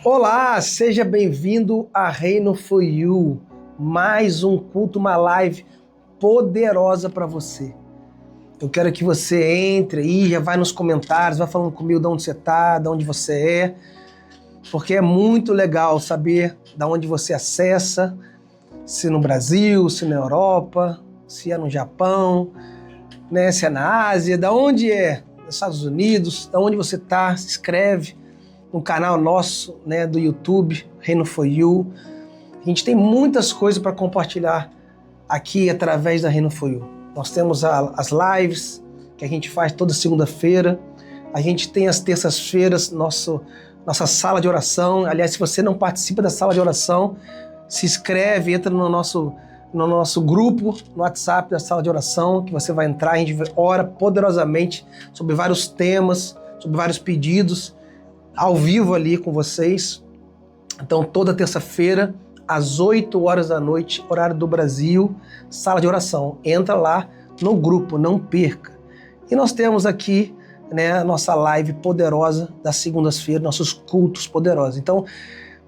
Olá, seja bem-vindo a Reino for You, mais um culto, uma live poderosa para você. Eu quero que você entre aí, já vai nos comentários, vai falando comigo de onde você está, de onde você é, porque é muito legal saber de onde você acessa, se no Brasil, se na Europa, se é no Japão, né, se é na Ásia, de onde é, nos Estados Unidos, de onde você está, se inscreve no canal nosso, né, do YouTube, Reino for You. A gente tem muitas coisas para compartilhar aqui através da Reino for You. Nós temos as lives que a gente faz toda segunda-feira. A gente tem as terças-feiras, nossa sala de oração. Aliás, se você não participa da sala de oração, se inscreve, entra no nosso grupo, no WhatsApp da sala de oração, que você vai entrar, a gente ora poderosamente sobre vários temas, sobre vários pedidos, ao vivo ali com vocês. Então, toda terça-feira, às 8 horas da noite, horário do Brasil, sala de oração. Entra lá no grupo, não perca. E nós temos aqui, né, a nossa live poderosa das segundas-feiras, nossos cultos poderosos. Então,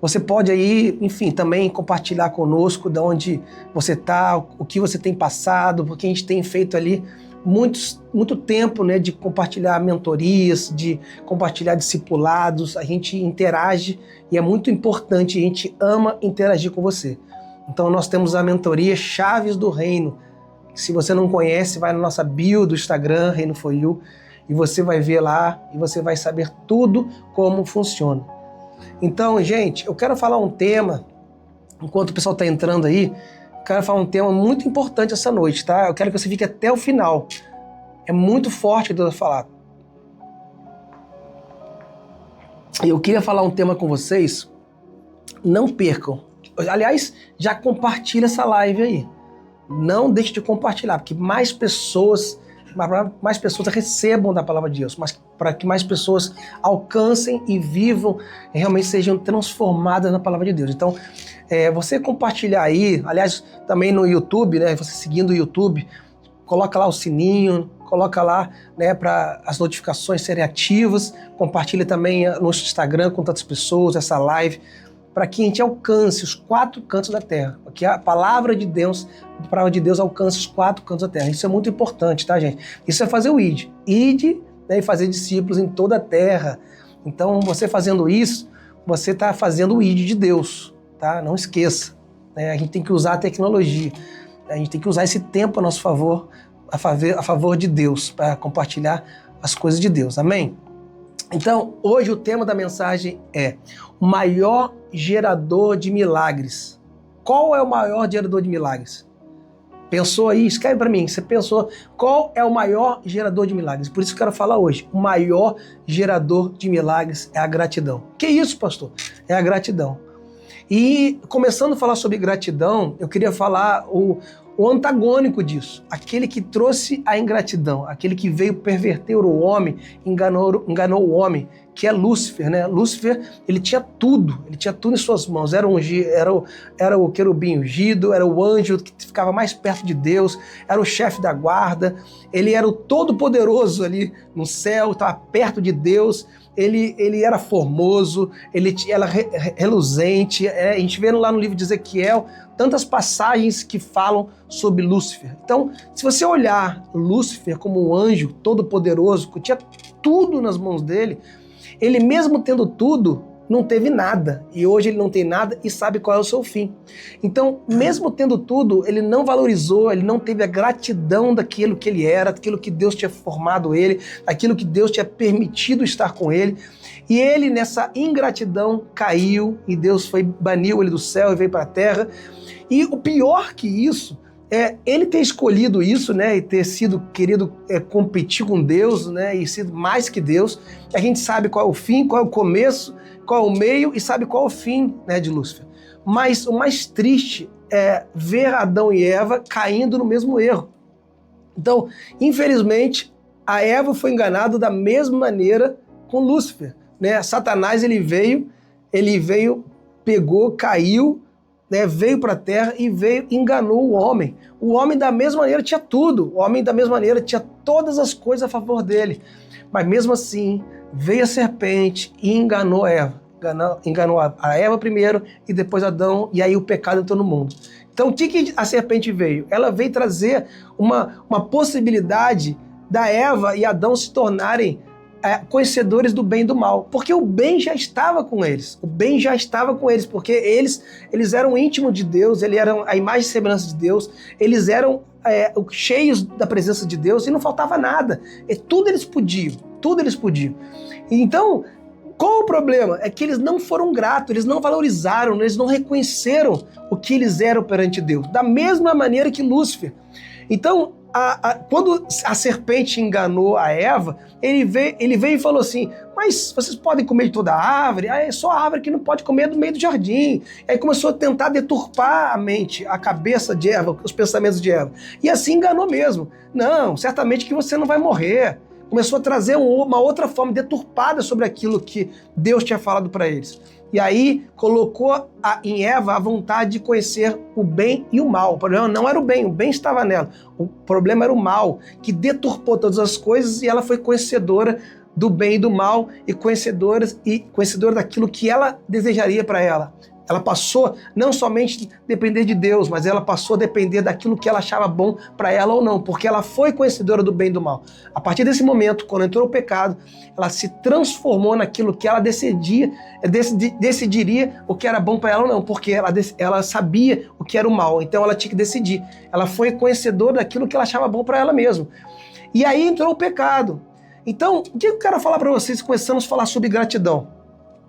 você pode aí, enfim, também compartilhar conosco de onde você está, o que você tem passado, porque a gente tem feito ali muito tempo, né, de compartilhar mentorias, de compartilhar discipulados. A gente interage e é muito importante, a gente ama interagir com você. Então nós temos a mentoria Chaves do Reino. Se você não conhece, vai na nossa bio do Instagram, Reino for You, e você vai ver lá e você vai saber tudo como funciona. Então, gente, eu quero falar um tema, enquanto o pessoal está entrando aí, quero falar um tema muito importante essa noite, tá? Eu quero que você fique até o final. É muito forte o que Deus vai falar. E eu queria falar um tema com vocês. Não percam. Aliás, já compartilha essa live aí. Não deixe de compartilhar, porque mais pessoas recebam da palavra de Deus, mas para que mais pessoas alcancem e vivam e realmente sejam transformadas na palavra de Deus. Então, você compartilhar aí, aliás, também no YouTube, né, você seguindo o YouTube, coloca lá o sininho, coloca lá, né, para as notificações serem ativas, compartilha também no Instagram com tantas pessoas, essa live, para que a gente alcance os 4 cantos da terra, que a palavra de Deus alcance os 4 cantos da terra. Isso é muito importante, tá, gente? Isso é fazer o ID, né, e fazer discípulos em toda a terra. Então, você fazendo isso, você está fazendo o ID de Deus, tá? Não esqueça, né? A gente tem que usar a tecnologia, a gente tem que usar esse tempo a nosso favor, a favor de Deus, para compartilhar as coisas de Deus, amém? Então, hoje o tema da mensagem é o maior gerador de milagres. Qual é o maior gerador de milagres? Pensou aí? Escreve para mim. Você pensou qual é o maior gerador de milagres? Por isso que eu quero falar hoje. O maior gerador de milagres é a gratidão. Que isso, pastor? É a gratidão. E começando a falar sobre gratidão, eu queria falar o antagônico disso, aquele que trouxe a ingratidão, aquele que veio perverter o homem, enganou o homem, que é Lúcifer, né? Lúcifer, ele tinha tudo em suas mãos, era o querubim ungido, era o anjo que ficava mais perto de Deus, era o chefe da guarda, ele era o todo-poderoso ali no céu, estava perto de Deus, ele era formoso, ele era reluzente. A gente vê lá no livro de Ezequiel tantas passagens que falam sobre Lúcifer. Então, se você olhar Lúcifer como um anjo todo-poderoso, que tinha tudo nas mãos dele, ele mesmo tendo tudo, não teve nada. E hoje ele não tem nada e sabe qual é o seu fim. Então, mesmo tendo tudo, ele não valorizou, ele não teve a gratidão daquilo que ele era, daquilo que Deus tinha formado ele, daquilo que Deus tinha permitido estar com ele. E ele, nessa ingratidão, caiu e Deus baniu ele do céu e veio para a terra. E o pior que isso é ele ter escolhido isso, né, e ter sido querido competir com Deus, né, e sido mais que Deus. A gente sabe qual é o fim, qual é o começo, qual é o meio e sabe qual é o fim, né, de Lúcifer. Mas o mais triste é ver Adão e Eva caindo no mesmo erro. Então, infelizmente, a Eva foi enganada da mesma maneira com Lúcifer, né? Satanás, ele veio, pegou, caiu, né, veio para a terra e enganou o homem. O homem da mesma maneira tinha tudo, o homem da mesma maneira tinha todas as coisas a favor dele. Mas mesmo assim, veio a serpente e enganou Eva. enganou a Eva primeiro e depois Adão, e aí o pecado entrou no mundo. Então o que a serpente veio? Ela veio trazer uma possibilidade da Eva e Adão se tornarem conhecedores do bem e do mal, porque o bem já estava com eles, porque eles eram íntimos de Deus, eles eram a imagem e semelhança de Deus, eles eram cheios da presença de Deus e não faltava nada, tudo eles podiam. Então, qual o problema? É que eles não foram gratos, eles não valorizaram, eles não reconheceram o que eles eram perante Deus, da mesma maneira que Lúcifer. Então, quando a serpente enganou a Eva, ele veio e falou assim, mas vocês podem comer de toda a árvore? É só a árvore que não pode comer do meio do jardim. Aí começou a tentar deturpar a mente, a cabeça de Eva, os pensamentos de Eva. E assim enganou mesmo. Não, certamente que você não vai morrer. Começou a trazer uma outra forma deturpada sobre aquilo que Deus tinha falado para eles. E aí colocou em Eva a vontade de conhecer o bem e o mal. O problema não era o bem estava nela. O problema era o mal, que deturpou todas as coisas e ela foi conhecedora do bem e do mal e conhecedora daquilo que ela desejaria para ela. Ela passou não somente a depender de Deus, mas ela passou a depender daquilo que ela achava bom para ela ou não, porque ela foi conhecedora do bem e do mal. A partir desse momento, quando entrou o pecado, ela se transformou naquilo que ela decidiria o que era bom para ela ou não, porque ela sabia o que era o mal, então ela tinha que decidir. Ela foi conhecedora daquilo que ela achava bom para ela mesma. E aí entrou o pecado. Então, o que eu quero falar para vocês? Começamos a falar sobre gratidão.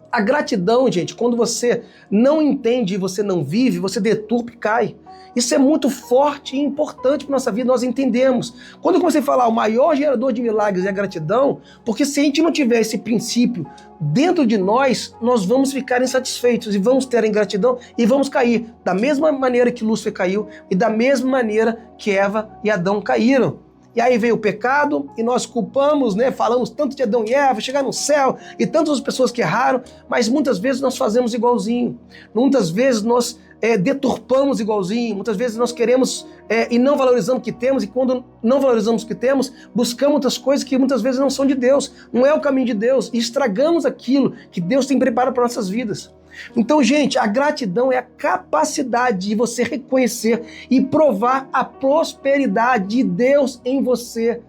A gratidão, gente, quando você não entende e você não vive, você deturpa e cai. Isso é muito forte e importante para nossa vida, nós entendemos. Quando eu comecei a falar, o maior gerador de milagres é a gratidão, porque se a gente não tiver esse princípio dentro de nós, nós vamos ficar insatisfeitos e vamos ter a ingratidão e vamos cair. Da mesma maneira que Lúcifer caiu e da mesma maneira que Eva e Adão caíram. E aí veio o pecado e nós culpamos, né? Falamos tanto de Adão e Eva, chegar no céu e tantas pessoas que erraram, mas muitas vezes nós fazemos igualzinho. Muitas vezes nós deturpamos igualzinho, muitas vezes nós queremos e não valorizamos o que temos, e quando não valorizamos o que temos, buscamos outras coisas que muitas vezes não são de Deus, não é o caminho de Deus, e estragamos aquilo que Deus tem preparado para nossas vidas. Então, gente, a gratidão é a capacidade de você reconhecer e provar a prosperidade de Deus em você.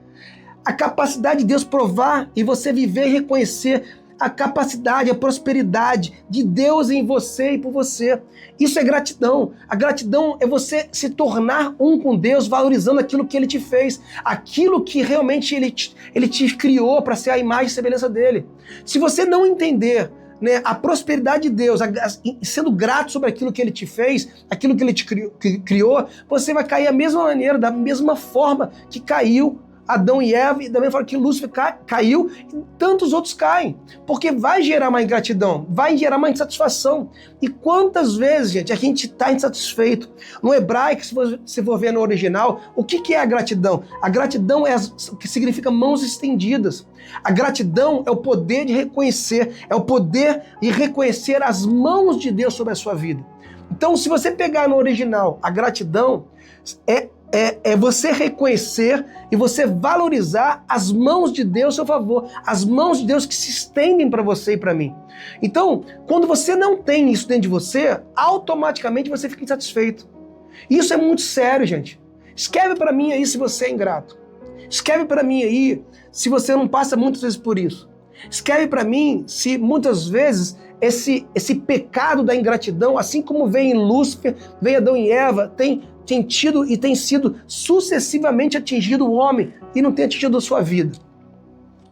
A capacidade de Deus provar e você viver e reconhecer a capacidade, a prosperidade de Deus em você e por você. Isso é gratidão. A gratidão é você se tornar um com Deus, valorizando aquilo que Ele te fez, aquilo que realmente Ele te criou para ser a imagem e semelhança dEle. Se você não entender, né, a prosperidade de Deus, sendo grato sobre aquilo que Ele te fez, aquilo que Ele te criou, você vai cair da mesma maneira, da mesma forma que caiu Adão e Eva, e da mesma forma que Lúcifer caiu, e tantos outros caem, porque vai gerar uma ingratidão, vai gerar uma insatisfação. E quantas vezes, gente, a gente está insatisfeito? No hebraico, se você for ver no original, o que é a gratidão? A gratidão é o que significa mãos estendidas. A gratidão é o poder de reconhecer, é o poder de reconhecer as mãos de Deus sobre a sua vida. Então, se você pegar no original, a gratidão é você reconhecer e você valorizar as mãos de Deus a seu favor, as mãos de Deus que se estendem para você e para mim. Então, quando você não tem isso dentro de você, automaticamente você fica insatisfeito. Isso é muito sério, gente. Escreve para mim aí se você é ingrato. Escreve para mim aí se você não passa muitas vezes por isso. Escreve para mim se muitas vezes esse pecado da ingratidão, assim como veio em Lúcifer, veio Adão e Eva, tem tido e tem sido sucessivamente atingido o homem e não tem atingido a sua vida.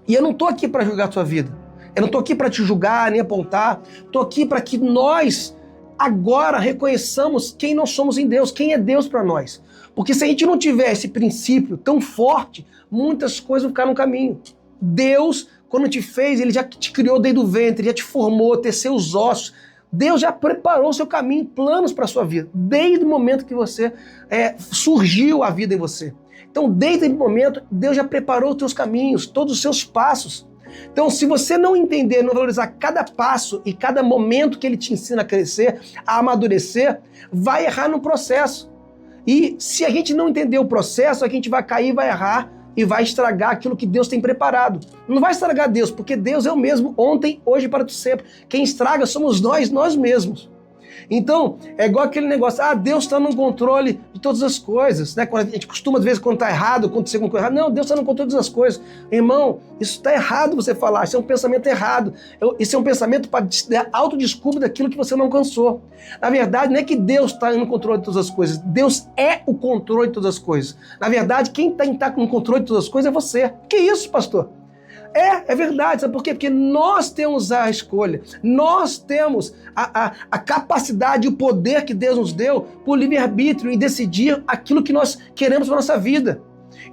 E eu não estou aqui para julgar a sua vida. Eu não estou aqui para te julgar nem apontar. Estou aqui para que nós agora reconheçamos quem nós somos em Deus, quem é Deus para nós. Porque se a gente não tiver esse princípio tão forte, muitas coisas vão ficar no caminho. Deus, quando te fez, Ele já te criou desde o ventre, já te formou, teceu os ossos. Deus já preparou o seu caminho, planos para a sua vida, desde o momento que você surgiu a vida em você. Então, desde o momento, Deus já preparou os teus caminhos, todos os seus passos. Então, se você não entender, não valorizar cada passo e cada momento que Ele te ensina a crescer, a amadurecer, vai errar no processo. E se a gente não entender o processo, a gente vai cair, vai errar e vai estragar aquilo que Deus tem preparado. Não vai estragar Deus, porque Deus é o mesmo ontem, hoje e para sempre. Quem estraga somos nós mesmos. Então, é igual aquele negócio, Deus está no controle de todas as coisas, né? Quando a gente costuma, às vezes, quando está errado, acontecer alguma coisa errada, não, Deus está no controle de todas as coisas. Irmão, isso está errado você falar, isso é um pensamento errado. Isso é um pensamento para autodesculpa daquilo que você não alcançou. Na verdade, não é que Deus está no controle de todas as coisas, Deus é o controle de todas as coisas. Na verdade, quem está no controle de todas as coisas é você. Que isso, pastor? É verdade, sabe por quê? Porque nós temos a escolha, nós temos a capacidade e o poder que Deus nos deu por livre-arbítrio e decidir aquilo que nós queremos para a nossa vida.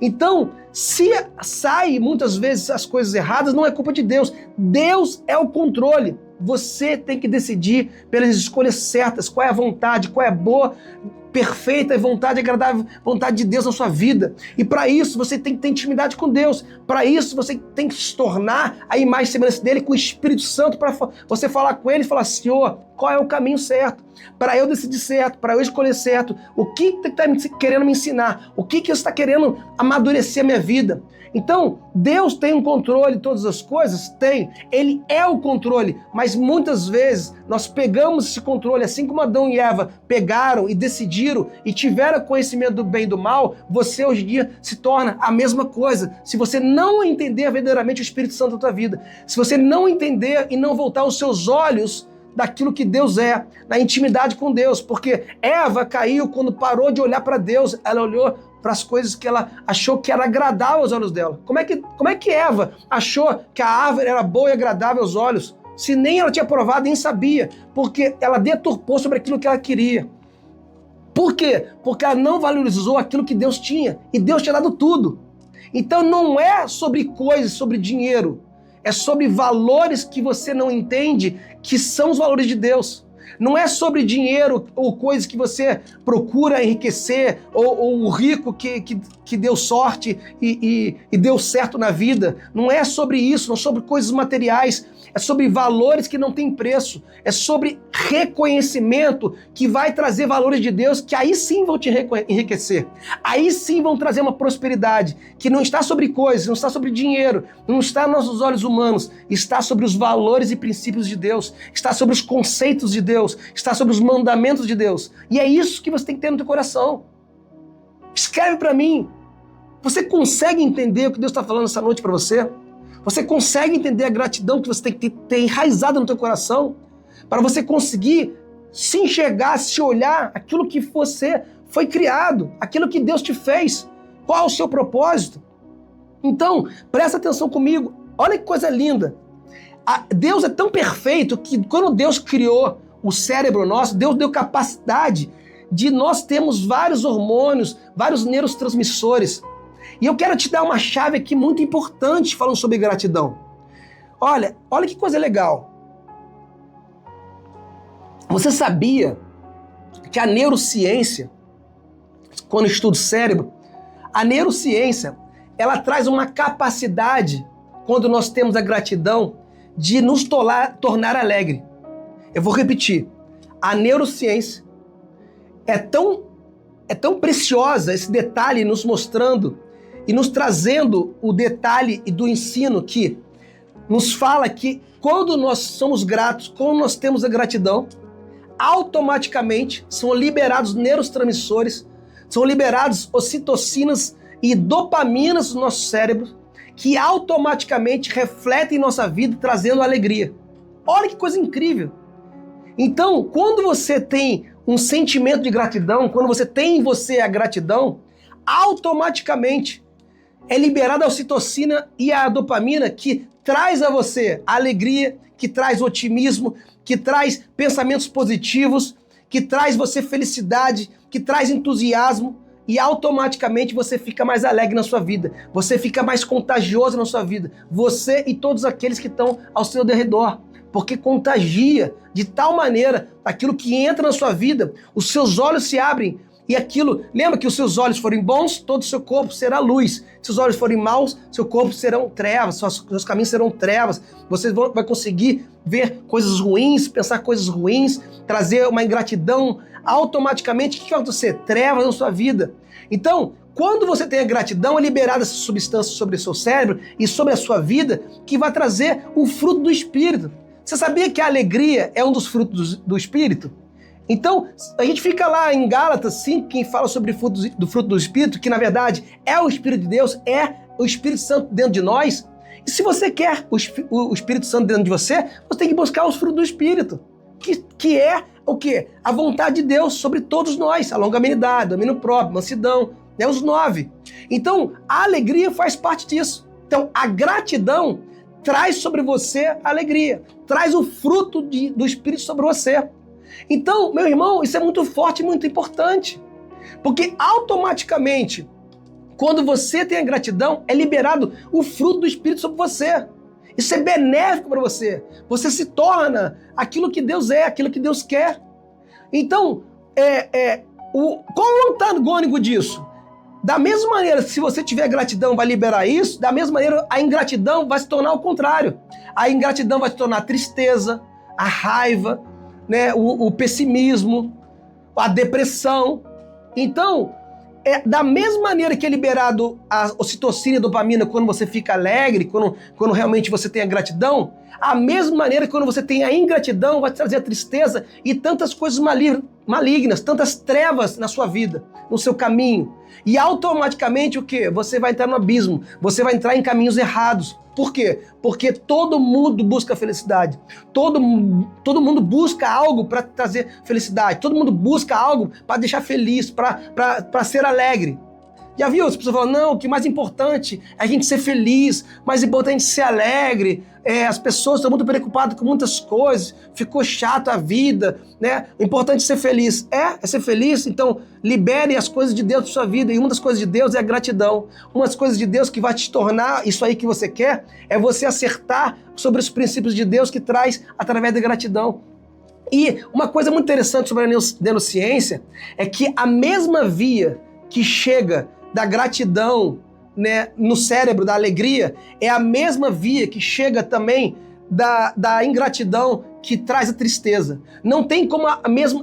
Então, se sai muitas vezes as coisas erradas, não é culpa de Deus. Deus é o controle. Você tem que decidir pelas escolhas certas, qual é a vontade, qual é a boa, perfeita vontade agradável, vontade de Deus na sua vida. E para isso você tem que ter intimidade com Deus. Para isso você tem que se tornar a imagem e semelhança dele com o Espírito Santo, para você falar com ele e falar, Senhor, qual é o caminho certo? Para eu decidir certo, para eu escolher certo. O que está querendo me ensinar? O que você está querendo amadurecer a minha vida? Então, Deus tem um controle de todas as coisas? Tem. Ele é o controle, mas muitas vezes nós pegamos esse controle, assim como Adão e Eva pegaram e decidiram e tiveram conhecimento do bem e do mal, você hoje em dia se torna a mesma coisa. Se você não entender verdadeiramente o Espírito Santo da tua vida, se você não entender e não voltar os seus olhos daquilo que Deus é, na intimidade com Deus, porque Eva caiu quando parou de olhar para Deus, ela olhou para as coisas que ela achou que era agradável aos olhos dela. Como é que Eva achou que a árvore era boa e agradável aos olhos, se nem ela tinha provado, nem sabia, porque ela deturpou sobre aquilo que ela queria. Por quê? Porque ela não valorizou aquilo que Deus tinha, e Deus tinha dado tudo. Então não é sobre coisas, sobre dinheiro, é sobre valores que você não entende, que são os valores de Deus. Não é sobre dinheiro ou coisas que você procura enriquecer, ou o rico que deu sorte e deu certo na vida. Não é sobre isso, não é sobre coisas materiais. É sobre valores que não têm preço. É sobre reconhecimento que vai trazer valores de Deus que aí sim vão te enriquecer. Aí sim vão trazer uma prosperidade que não está sobre coisas, não está sobre dinheiro, não está nos nossos olhos humanos, está sobre os valores e princípios de Deus, está sobre os conceitos de Deus, está sobre os mandamentos de Deus. E é isso que você tem que ter no teu coração. Escreve para mim. Você consegue entender o que Deus está falando essa noite para você? Você consegue entender a gratidão que você tem que ter enraizada no teu coração para você conseguir se enxergar, se olhar aquilo que você foi criado, aquilo que Deus te fez. Qual é o seu propósito? Então, presta atenção comigo. Olha que coisa linda. Deus é tão perfeito que quando Deus criou o cérebro nosso, Deus deu capacidade de nós termos vários hormônios, vários neurotransmissores. E eu quero te dar uma chave aqui muito importante falando sobre gratidão. Olha que coisa legal. Você sabia que a neurociência, quando estuda o cérebro, a neurociência, ela traz uma capacidade, quando nós temos a gratidão, de nos tornar alegre. Eu vou repetir. A neurociência é tão preciosa, esse detalhe nos mostrando e nos trazendo o detalhe do ensino que nos fala que quando nós somos gratos, quando nós temos a gratidão, automaticamente são liberados neurotransmissores, são liberados ocitocinas e dopaminas no nosso cérebro, que automaticamente refletem em nossa vida, trazendo alegria. Olha que coisa incrível! Então, quando você tem um sentimento de gratidão, quando você tem em você a gratidão, automaticamente é liberada a ocitocina e a dopamina que traz a você a alegria, que traz otimismo, que traz pensamentos positivos, que traz você felicidade, que traz entusiasmo e automaticamente você fica mais alegre na sua vida, você fica mais contagioso na sua vida, você e todos aqueles que estão ao seu redor, porque contagia de tal maneira aquilo que entra na sua vida, os seus olhos se abrem. E aquilo, lembra que os seus olhos forem bons, todo o seu corpo será luz. Se os olhos forem maus, seu corpo serão trevas, seus caminhos serão trevas. Você vai conseguir ver coisas ruins, pensar coisas ruins, trazer uma ingratidão. Automaticamente, o que vai acontecer? Trevas na sua vida. Então, quando você tem a gratidão, é liberada essa substância sobre o seu cérebro e sobre a sua vida, que vai trazer o fruto do Espírito. Você sabia que a alegria é um dos frutos do Espírito? Então, a gente fica lá em Gálatas 5, que fala sobre o fruto do Espírito, que na verdade é o Espírito de Deus, é o Espírito Santo dentro de nós. E se você quer o Espírito Santo dentro de você, você tem que buscar os frutos do Espírito, que é o quê? A vontade de Deus sobre todos nós, a longanimidade, domínio próprio, mansidão, né? Os 9. Então, a alegria faz parte disso. Então, a gratidão traz sobre você a alegria, traz o fruto do Espírito sobre você. Então, meu irmão, isso é muito forte e muito importante, porque automaticamente, quando você tem a gratidão, é liberado o fruto do Espírito sobre você. Isso é benéfico para você. Você se torna aquilo que Deus é, aquilo que Deus quer. Então, qual é o antagônico disso? Da mesma maneira, se você tiver gratidão, vai liberar isso, da mesma maneira, a ingratidão vai se tornar o contrário. A ingratidão vai se tornar a tristeza, a raiva, né, o pessimismo, a depressão. Então, da mesma maneira que é liberado a ocitocina e a dopamina quando você fica alegre, quando realmente você tem a gratidão, a mesma maneira que quando você tem a ingratidão vai trazer a tristeza e tantas coisas malignas, tantas trevas na sua vida, no seu caminho. E automaticamente o quê? Você vai entrar no abismo, você vai entrar em caminhos errados. Por quê? Porque todo mundo busca felicidade. Todo mundo busca algo para trazer felicidade. Todo mundo busca algo para deixar feliz, para ser alegre. Já viu? As pessoas falam, não, o que mais importante é a gente ser feliz, mais importante é ser alegre. As pessoas estão muito preocupadas com muitas coisas, ficou chato a vida, né? O importante é ser feliz. É ser feliz? Então libere as coisas de Deus da sua vida. E uma das coisas de Deus é a gratidão. Uma das coisas de Deus que vai te tornar isso aí que você quer é você acertar sobre os princípios de Deus que traz através da gratidão. E uma coisa muito interessante sobre a neurociência é que a mesma via que chega da gratidão, né, no cérebro, da alegria, é a mesma via que chega também da ingratidão que traz a tristeza. Não tem como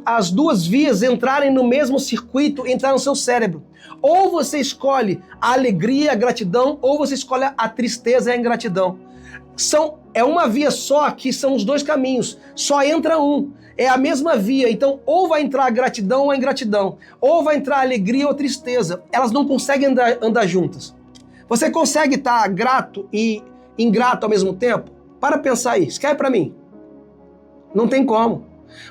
as duas vias entrarem no mesmo circuito, entrar no seu cérebro. Ou você escolhe a alegria e a gratidão, ou você escolhe a tristeza e a ingratidão. É uma via só, que são os dois caminhos, só entra um. É a mesma via, então ou vai entrar a gratidão ou a ingratidão, ou vai entrar a alegria ou a tristeza. Elas não conseguem andar juntas. Você consegue estar grato e ingrato ao mesmo tempo? Para pensar aí, escreve para mim. Não tem como.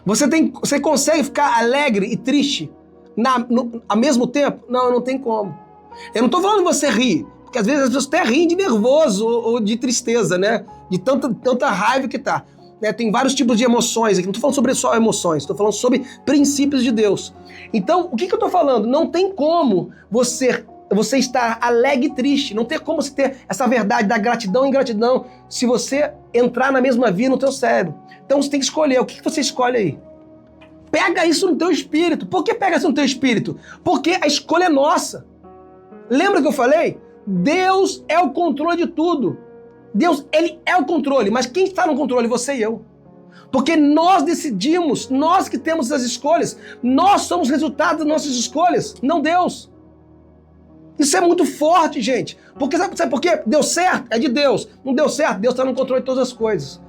Você consegue ficar alegre e triste ao mesmo tempo? Não tem como. Eu não estou falando de você rir, porque às vezes as pessoas até riem de nervoso ou de tristeza, né? De tanta raiva que tá. Né? Tem vários tipos de emoções aqui. Não estou falando sobre só emoções, estou falando sobre princípios de Deus. Então, o que eu estou falando? Não tem como você estar alegre e triste. Não tem como você ter essa verdade da gratidão e ingratidão se você entrar na mesma via no teu cérebro. Então você tem que escolher. O que você escolhe aí? Pega isso no teu espírito. Por que pega isso no teu espírito? Porque a escolha é nossa. Lembra que eu falei? Deus é o controle de tudo. Deus, Ele é o controle, mas quem está no controle? Você e eu. Porque nós decidimos, nós que temos as escolhas, nós somos resultado das nossas escolhas, não Deus. Isso é muito forte, gente. Porque sabe por quê? Deu certo? É de Deus. Não deu certo? Deus está no controle de todas as coisas.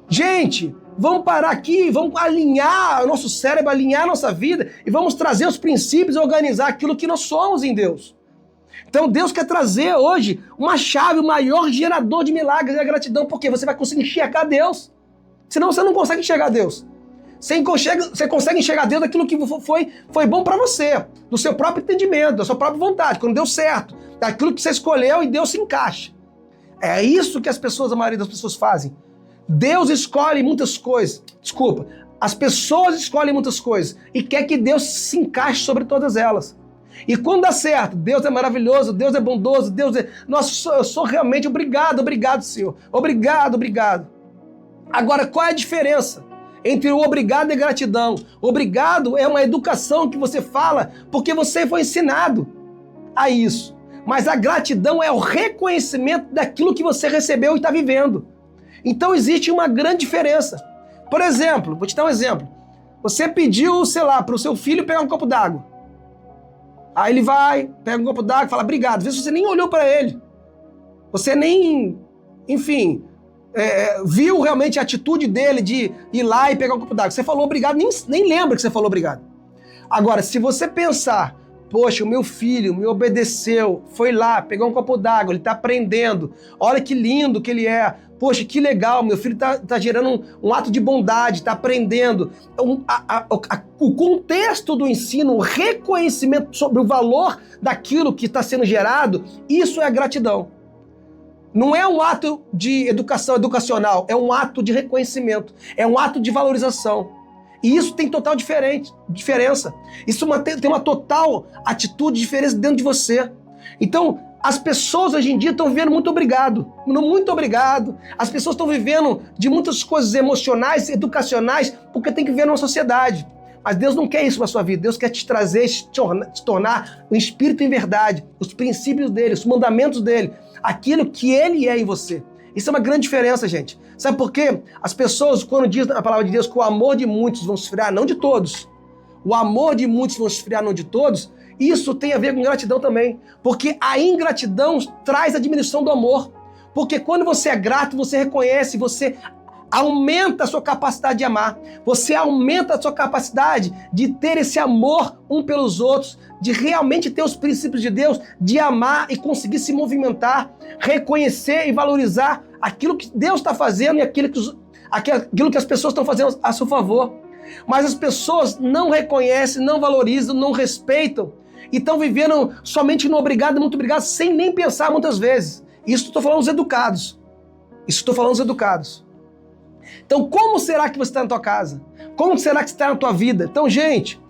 Gente, vamos parar aqui, vamos alinhar o nosso cérebro, alinhar a nossa vida e vamos trazer os princípios e organizar aquilo que nós somos em Deus. Então Deus quer trazer hoje uma chave, o maior gerador de milagres é a gratidão, porque você vai conseguir enxergar Deus. Senão você não consegue enxergar Deus. Você consegue enxergar Deus daquilo que foi bom para você, do seu próprio entendimento, da sua própria vontade, quando deu certo, daquilo que você escolheu e Deus se encaixa. É isso que a maioria das pessoas fazem. Deus escolhe muitas coisas. Desculpa, as pessoas escolhem muitas coisas e quer que Deus se encaixe sobre todas elas. E quando dá certo, Deus é maravilhoso, Deus é bondoso, Deus é... Nossa, eu sou realmente obrigado, Senhor. Obrigado. Agora, qual é a diferença entre o obrigado e a gratidão? Obrigado é uma educação que você fala porque você foi ensinado a isso. Mas a gratidão é o reconhecimento daquilo que você recebeu e está vivendo. Então existe uma grande diferença. Por exemplo, vou te dar um exemplo. Você pediu, sei lá, para o seu filho pegar um copo d'água. Aí ele vai, pega um copo d'água e fala, obrigado. Às vezes você nem olhou para ele. Você nem, enfim, viu realmente a atitude dele de ir lá e pegar um copo d'água. Você falou obrigado, nem lembra que você falou obrigado. Agora, se você pensar, poxa, o meu filho me obedeceu, foi lá, pegou um copo d'água, ele está aprendendo, olha que lindo que ele é, poxa, que legal, meu filho está gerando um ato de bondade, está aprendendo. O contexto do ensino, o reconhecimento sobre o valor daquilo que está sendo gerado, isso é gratidão. Não é um ato de educação educacional, é um ato de reconhecimento, é um ato de valorização. E isso tem total diferença. Isso tem uma total atitude de diferença dentro de você. Então, as pessoas hoje em dia estão vivendo muito obrigado. Muito obrigado. As pessoas estão vivendo de muitas coisas emocionais, educacionais, porque tem que viver numa sociedade. Mas Deus não quer isso para a sua vida. Deus quer te trazer, te tornar um espírito em verdade, os princípios dele, os mandamentos dele, aquilo que ele é em você. Isso é uma grande diferença, gente. Sabe por quê? As pessoas, quando dizem na palavra de Deus que o amor de muitos vão se esfriar, não de todos. O amor de muitos vão se esfriar, não de todos. Isso tem a ver com gratidão também. Porque a ingratidão traz a diminuição do amor. Porque quando você é grato, você reconhece, você aumenta a sua capacidade de amar. Você aumenta a sua capacidade de ter esse amor um pelos outros, de realmente ter os princípios de Deus, de amar e conseguir se movimentar, reconhecer e valorizar aquilo que Deus está fazendo e aquilo que as pessoas estão fazendo a seu favor. Mas as pessoas não reconhecem, não valorizam, não respeitam e estão vivendo somente no obrigado, muito obrigado, sem nem pensar muitas vezes. Isso estou falando dos educados. Então, como será que você está na tua casa? Como será que você está na tua vida? Então, gente,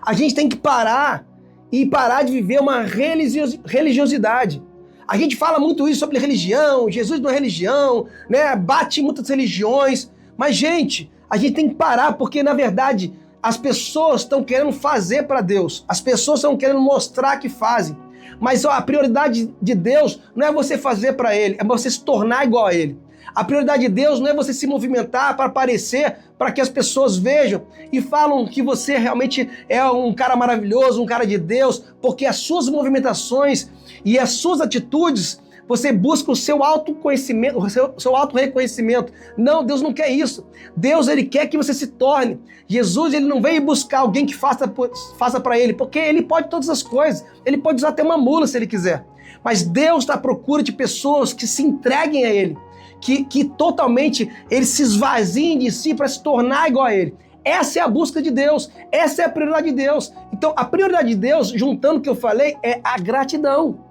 a gente tem que parar de viver uma religiosidade. A gente fala muito isso sobre religião, Jesus não é religião, né? Bate em muitas religiões. Mas, gente, a gente tem que parar porque, na verdade, as pessoas estão querendo fazer para Deus. As pessoas estão querendo mostrar que fazem. Mas a prioridade de Deus não é você fazer para Ele, é você se tornar igual a Ele. A prioridade de Deus não é você se movimentar para aparecer, para que as pessoas vejam e falam que você realmente é um cara maravilhoso, um cara de Deus, porque as suas movimentações e as suas atitudes, você busca o seu autoconhecimento, o seu auto-reconhecimento. Não, Deus não quer isso. Deus, Ele quer que você se torne. Jesus, Ele não veio buscar alguém que faça para Ele, porque Ele pode todas as coisas. Ele pode usar até uma mula se Ele quiser. Mas Deus está à procura de pessoas que se entreguem a Ele. Que totalmente eles se esvaziem de si para se tornar igual a Ele. Essa é a busca de Deus, essa é a prioridade de Deus. Então, a prioridade de Deus, juntando o que eu falei, é a gratidão.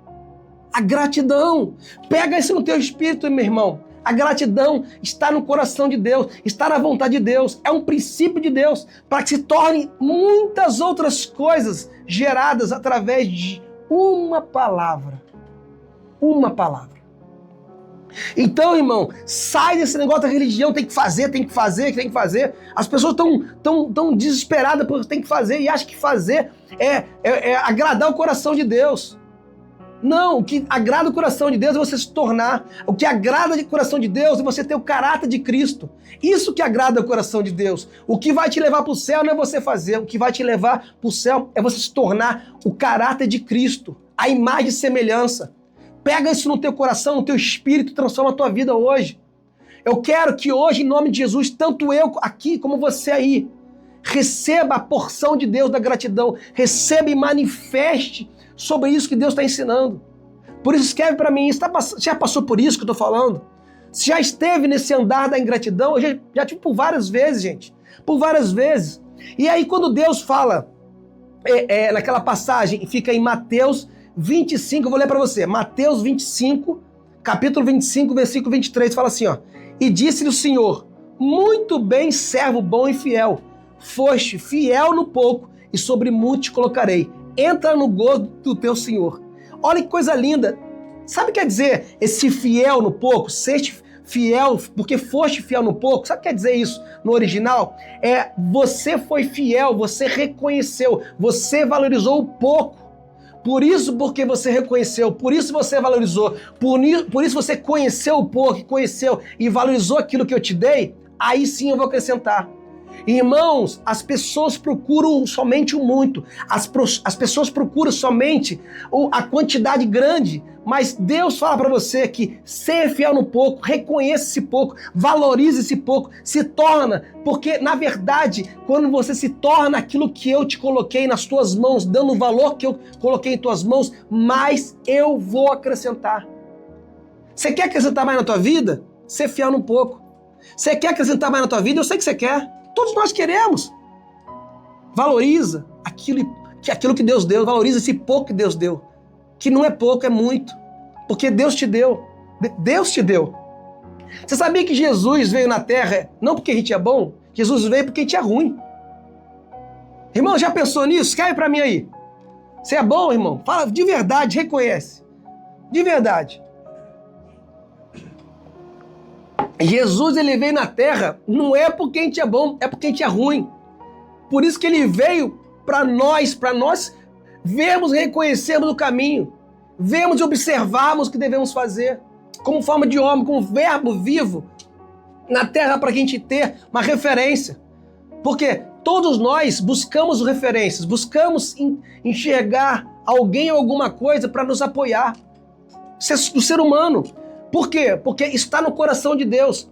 A gratidão. Pega isso no teu espírito, meu irmão. A gratidão está no coração de Deus, está na vontade de Deus, é um princípio de Deus, para que se torne muitas outras coisas geradas através de uma palavra. Uma palavra. Então, irmão, sai desse negócio da religião, tem que fazer. As pessoas estão desesperadas porque tem que fazer e acham que fazer é agradar o coração de Deus. Não, o que agrada o coração de Deus é você se tornar. O que agrada o coração de Deus é você ter o caráter de Cristo. Isso que agrada o coração de Deus. O que vai te levar para o céu não é você fazer. O que vai te levar para o céu é você se tornar o caráter de Cristo, a imagem e semelhança. Pega isso no teu coração, no teu espírito, transforma a tua vida hoje. Eu quero que hoje, em nome de Jesus, tanto eu aqui como você aí, receba a porção de Deus da gratidão, receba e manifeste sobre isso que Deus está ensinando. Por isso escreve para mim, já passou por isso que eu estou falando? Se já esteve nesse andar da ingratidão, eu já tive por várias vezes, gente, por várias vezes. E aí quando Deus fala, naquela passagem, fica em Mateus 25, eu vou ler para você, Mateus 25, capítulo 25, versículo 23, fala assim, ó, e disse-lhe o Senhor, muito bem, servo bom e fiel, foste fiel no pouco e sobre muito te colocarei, entra no gozo do teu Senhor. Olha que coisa linda, sabe o que quer dizer esse fiel no pouco, seste fiel porque foste fiel no pouco, sabe o que quer dizer isso no original? Você foi fiel, você reconheceu, você valorizou o pouco. Por isso, porque você reconheceu, por isso você valorizou, por isso você conheceu o pouco, conheceu e valorizou aquilo que eu te dei, aí sim eu vou acrescentar. Irmãos, as pessoas procuram somente o muito. As pessoas procuram somente a quantidade grande. Mas Deus fala para você que ser fiel no pouco, reconheça esse pouco, valorize esse pouco, se torna. Porque, na verdade, quando você se torna aquilo que eu te coloquei nas tuas mãos, dando o valor que eu coloquei em tuas mãos, mais eu vou acrescentar. Você quer acrescentar mais na tua vida? Ser fiel no pouco. Você quer acrescentar mais na tua vida? Eu sei que você quer. Todos nós queremos. Valoriza aquilo que Deus deu. Valoriza esse pouco que Deus deu. Que não é pouco, é muito. Porque Deus te deu. Deus te deu. Você sabia que Jesus veio na Terra não porque a gente é bom? Jesus veio porque a gente é ruim. Irmão, já pensou nisso? Escreve pra mim aí. Você é bom, irmão? Fala de verdade, reconhece. De verdade. Jesus, ele veio na Terra, não é porque a gente é bom, é porque a gente é ruim. Por isso que ele veio para nós vermos e reconhecermos o caminho, vermos e observarmos o que devemos fazer, como forma de homem, como verbo vivo na Terra, para a gente ter uma referência. Porque todos nós buscamos referências, buscamos enxergar alguém ou alguma coisa para nos apoiar. O ser humano. Por quê? Porque está no coração de Deus.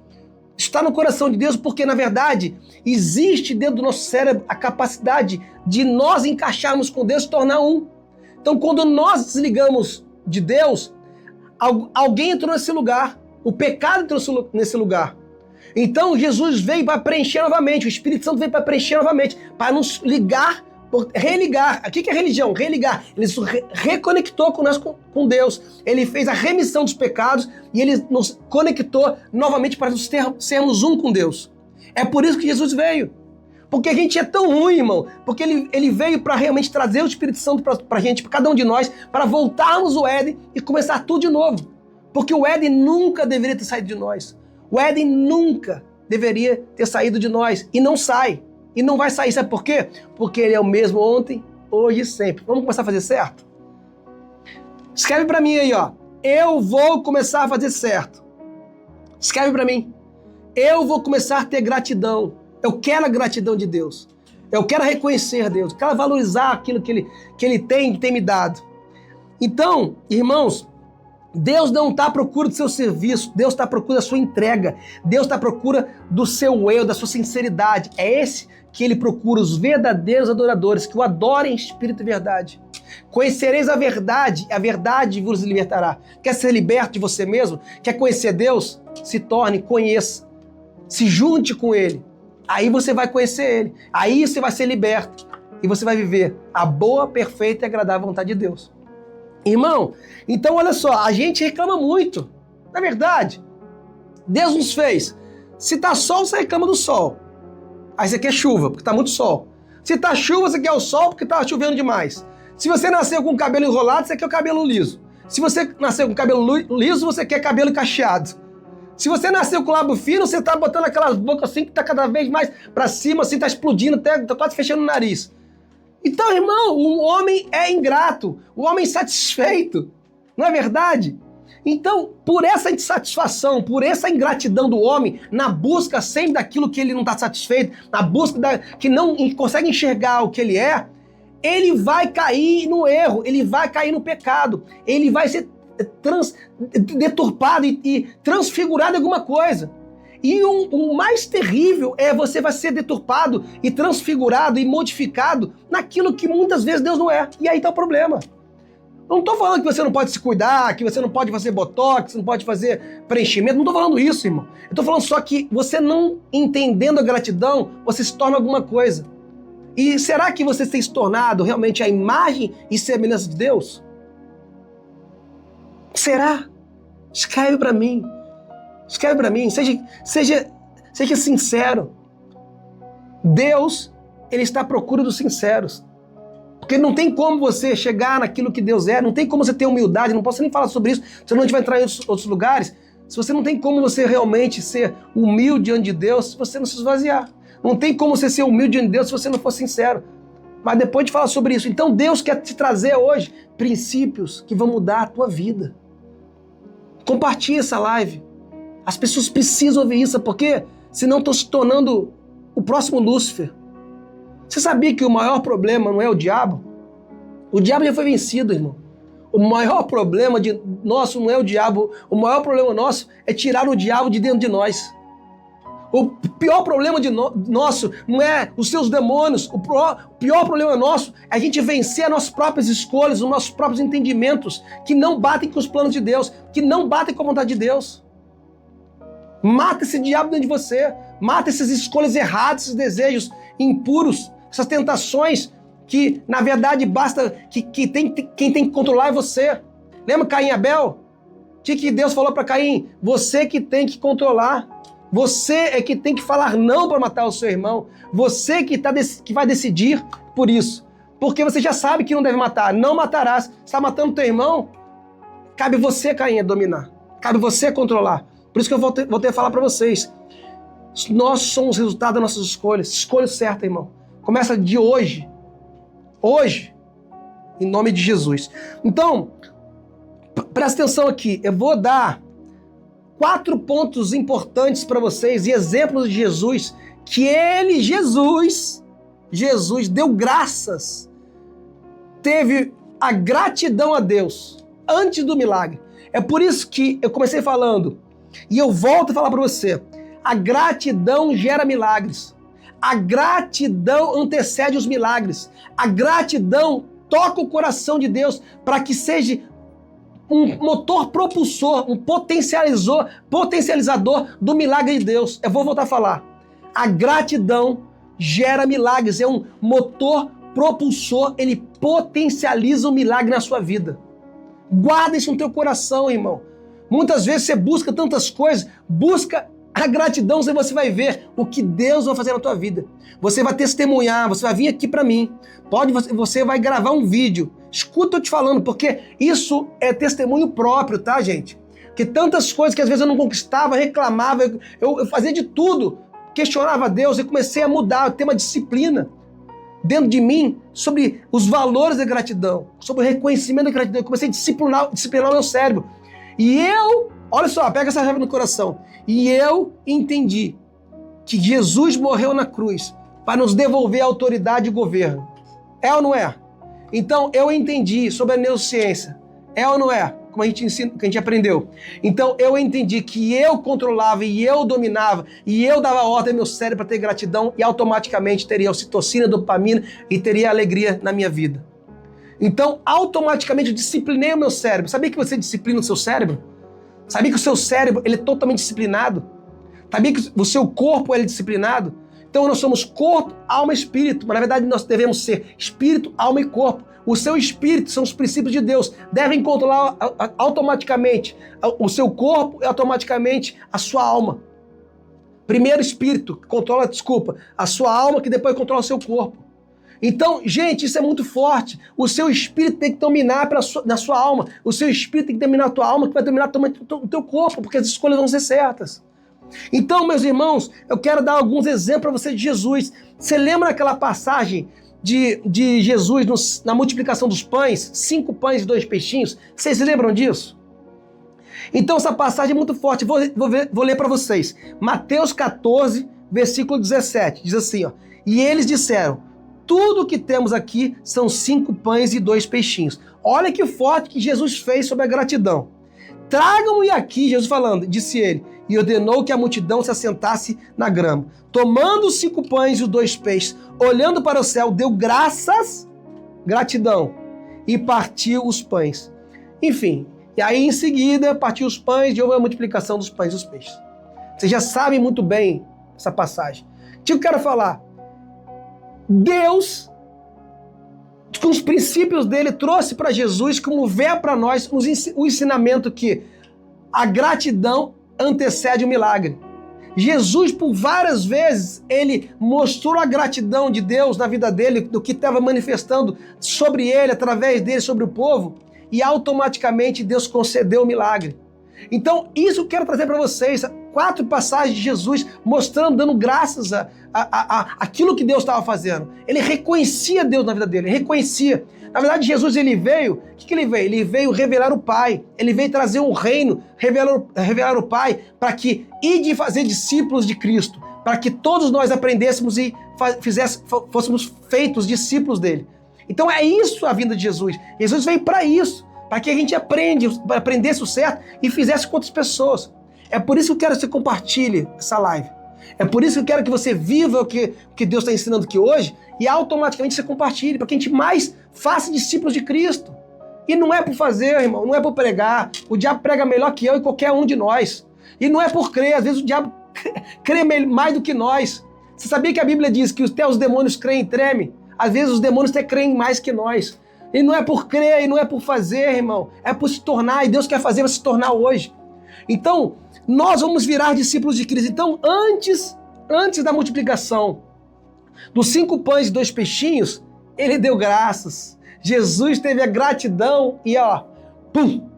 Está no coração de Deus porque, na verdade, existe dentro do nosso cérebro a capacidade de nós encaixarmos com Deus e tornar um. Então, quando nós desligamos de Deus, alguém entrou nesse lugar. O pecado entrou nesse lugar. Então, Jesus veio para preencher novamente. O Espírito Santo veio para preencher novamente. Para nos ligar, religar. O que é religião? Religar. Ele se reconectou com Deus. Ele fez a remissão dos pecados e ele nos conectou novamente para sermos um com Deus. É por isso que Jesus veio. Porque a gente é tão ruim, irmão. Porque ele veio para realmente trazer o Espírito Santo para a gente, para cada um de nós, para voltarmos ao Éden e começar tudo de novo. Porque o Éden nunca deveria ter saído de nós. O Éden nunca deveria ter saído de nós. E não sai. E não vai sair, sabe por quê? Porque ele é o mesmo ontem, hoje e sempre. Vamos começar a fazer certo? Escreve para mim aí, ó. Eu vou começar a fazer certo. Escreve para mim. Eu vou começar a ter gratidão. Eu quero a gratidão de Deus. Eu quero reconhecer Deus. Eu quero valorizar aquilo que ele tem me dado. Então, irmãos, Deus não está à procura do seu serviço, Deus está à procura da sua entrega, Deus está à procura do seu eu, da sua sinceridade. É esse que ele procura, os verdadeiros adoradores, que o adorem em espírito e verdade. Conhecereis a verdade vos libertará. Quer ser liberto de você mesmo? Quer conhecer Deus? Se torne, conheça, se junte com Ele. Aí você vai conhecer Ele, aí você vai ser liberto e você vai viver a boa, perfeita e agradável vontade de Deus. Irmão, então olha só, a gente reclama muito. Na verdade, Deus nos fez. Se tá sol, você reclama do sol. Aí você quer chuva, porque tá muito sol. Se tá chuva, você quer o sol, porque tá chovendo demais. Se você nasceu com o cabelo enrolado, você quer o cabelo liso. Se você nasceu com o cabelo liso, você quer cabelo cacheado. Se você nasceu com lábio fino, você tá botando aquelas bocas assim que tá cada vez mais pra cima, assim, tá explodindo, até tá quase fechando o nariz. Então, irmão, o homem é ingrato, o homem é insatisfeito, não é verdade? Então, por essa insatisfação, por essa ingratidão do homem, na busca sempre daquilo que ele não está satisfeito, na busca que não consegue enxergar o que ele é, ele vai cair no erro, ele vai cair no pecado, ele vai ser deturpado e transfigurado em alguma coisa. E o mais terrível é você vai ser deturpado e transfigurado e modificado naquilo que muitas vezes Deus não é. E aí está o problema. Não estou falando que você não pode se cuidar, que você não pode fazer botox, não pode fazer preenchimento. Não estou falando isso, irmão. Eu estou falando só que você não entendendo a gratidão, você se torna alguma coisa. E será que você tem se tornado realmente a imagem e semelhança de Deus? Será? Escreve para mim. Escreve para mim. Seja sincero. Deus, ele está à procura dos sinceros. Porque não tem como você chegar naquilo que Deus é, não tem como você ter humildade, não posso nem falar sobre isso, senão a gente vai entrar em outros lugares. Se você não tem como você realmente ser humilde diante de Deus, se você não se esvaziar. Não tem como você ser humilde diante de Deus se você não for sincero. Mas depois de falar sobre isso, então Deus quer te trazer hoje princípios que vão mudar a tua vida. Compartilhe essa live. As pessoas precisam ouvir isso, porque senão estão se tornando o próximo Lúcifer. Você sabia que o maior problema não é o diabo? O diabo já foi vencido, irmão. O maior problema nosso não é o diabo. O maior problema nosso é tirar o diabo de dentro de nós. O pior problema nosso não é os seus demônios. O pior problema nosso é a gente vencer as nossas próprias escolhas, os nossos próprios entendimentos, que não batem com os planos de Deus, que não batem com a vontade de Deus. Mata esse diabo dentro de você. Mata essas escolhas erradas, esses desejos impuros, essas tentações que, na verdade, basta que quem tem que controlar é você. Lembra Caim e Abel? O que Deus falou para Caim? Você que tem que controlar. Você é que tem que falar não para matar o seu irmão. Você que vai decidir por isso. Porque você já sabe que não deve matar. Não matarás. Você está matando teu irmão? Cabe você, Caim, a dominar. Cabe você a controlar. Por isso que eu voltei a falar para vocês. Nós somos o resultado das nossas escolhas. Escolha certa, irmão. Começa de hoje. Hoje. Em nome de Jesus. Então, presta atenção aqui. Eu vou dar 4 pontos importantes para vocês e exemplos de Jesus, que Jesus deu graças, teve a gratidão a Deus antes do milagre. É por isso que eu comecei falando, e eu volto a falar para você, a gratidão gera milagres. A gratidão antecede os milagres. A gratidão toca o coração de Deus para que seja um motor propulsor, um potencializador do milagre de Deus. Eu vou voltar a falar. A gratidão gera milagres, é um motor propulsor, ele potencializa o milagre na sua vida. Guarda isso no teu coração, irmão. Muitas vezes você busca tantas coisas, busca a gratidão, você vai ver o que Deus vai fazer na tua vida. Você vai testemunhar, você vai vir aqui para mim. Você vai gravar um vídeo. Escuta eu te falando, porque isso é testemunho próprio, tá, gente? Porque tantas coisas que às vezes eu não conquistava, reclamava, eu fazia de tudo, questionava Deus e comecei a mudar, ter uma disciplina dentro de mim sobre os valores da gratidão, sobre o reconhecimento da gratidão. Eu comecei a disciplinar o meu cérebro. E olha só, pega essa chave no coração. E eu entendi que Jesus morreu na cruz para nos devolver a autoridade e o governo. É ou não é? Então eu entendi sobre a neurociência. É ou não é? Como a gente ensina, que a gente aprendeu. Então eu entendi que eu controlava e eu dominava e eu dava ordem ao meu cérebro para ter gratidão e automaticamente teria ocitocina, dopamina e teria alegria na minha vida. Então automaticamente eu disciplinei o meu cérebro. Sabia que você disciplina o seu cérebro? Sabia que o seu cérebro ele é totalmente disciplinado? Sabia que o seu corpo ele é disciplinado? Então nós somos corpo, alma e espírito, mas na verdade nós devemos ser espírito, alma e corpo. O seu espírito são os princípios de Deus, devem controlar automaticamente o seu corpo e automaticamente a sua alma. Primeiro espírito controla, a sua alma que depois controla o seu corpo. Então, gente, isso é muito forte. O seu espírito tem que dominar na sua alma. O seu espírito tem que dominar a tua alma, que vai dominar o teu corpo, porque as escolhas vão ser certas. Então, meus irmãos, eu quero dar alguns exemplos para você de Jesus. Você lembra daquela passagem de Jesus na multiplicação dos pães? 5 pães e 2 peixinhos. Vocês lembram disso? Então, essa passagem é muito forte. Vou ler para vocês. Mateus 14, versículo 17. Diz assim, ó. E eles disseram: tudo o que temos aqui são 5 pães e 2 peixinhos. Olha que forte que Jesus fez sobre a gratidão. Tragam-me aqui, Jesus falando, disse ele, e ordenou que a multidão se assentasse na grama. Tomando os 5 pães e os 2 peixes, olhando para o céu, deu gratidão, e partiu os pães. Enfim, e aí em seguida partiu os pães e houve a multiplicação dos pães e dos peixes. Vocês já sabem muito bem essa passagem. O que eu quero falar? Deus, com os princípios dele, trouxe para Jesus como ver para nós o ensinamento que a gratidão antecede o milagre. Jesus, por várias vezes, ele mostrou a gratidão de Deus na vida dele, do que estava manifestando sobre ele, através dele, sobre o povo, e automaticamente Deus concedeu o milagre. Então, isso eu quero trazer para vocês, 4 passagens de Jesus mostrando, dando graças aquilo que Deus estava fazendo. Ele reconhecia Deus na vida dele, ele reconhecia. Na verdade, Jesus ele veio, o que ele veio? Ele veio revelar o Pai, ele veio trazer um reino, revelar o Pai, para que ide fazer discípulos de Cristo, para que todos nós aprendêssemos e fôssemos feitos discípulos dele. Então é isso a vinda de Jesus. Jesus veio para isso, para que a gente aprendesse o certo e fizesse com outras pessoas. É por isso que eu quero que você compartilhe essa live. É por isso que eu quero que você viva o que Deus está ensinando aqui hoje e automaticamente você compartilhe, para que a gente mais faça discípulos de Cristo. E não é por fazer, irmão, não é por pregar. O diabo prega melhor que eu e qualquer um de nós. E não é por crer, às vezes o diabo crê mais do que nós. Você sabia que a Bíblia diz que até os demônios creem e tremem? Às vezes os demônios até creem mais que nós. E não é por crer, e não é por fazer, irmão. É por se tornar, e Deus quer fazer você se tornar hoje. Então, nós vamos virar discípulos de Cristo. Então, antes da multiplicação dos 5 pães e 2 peixinhos, ele deu graças. Jesus teve a gratidão e pum,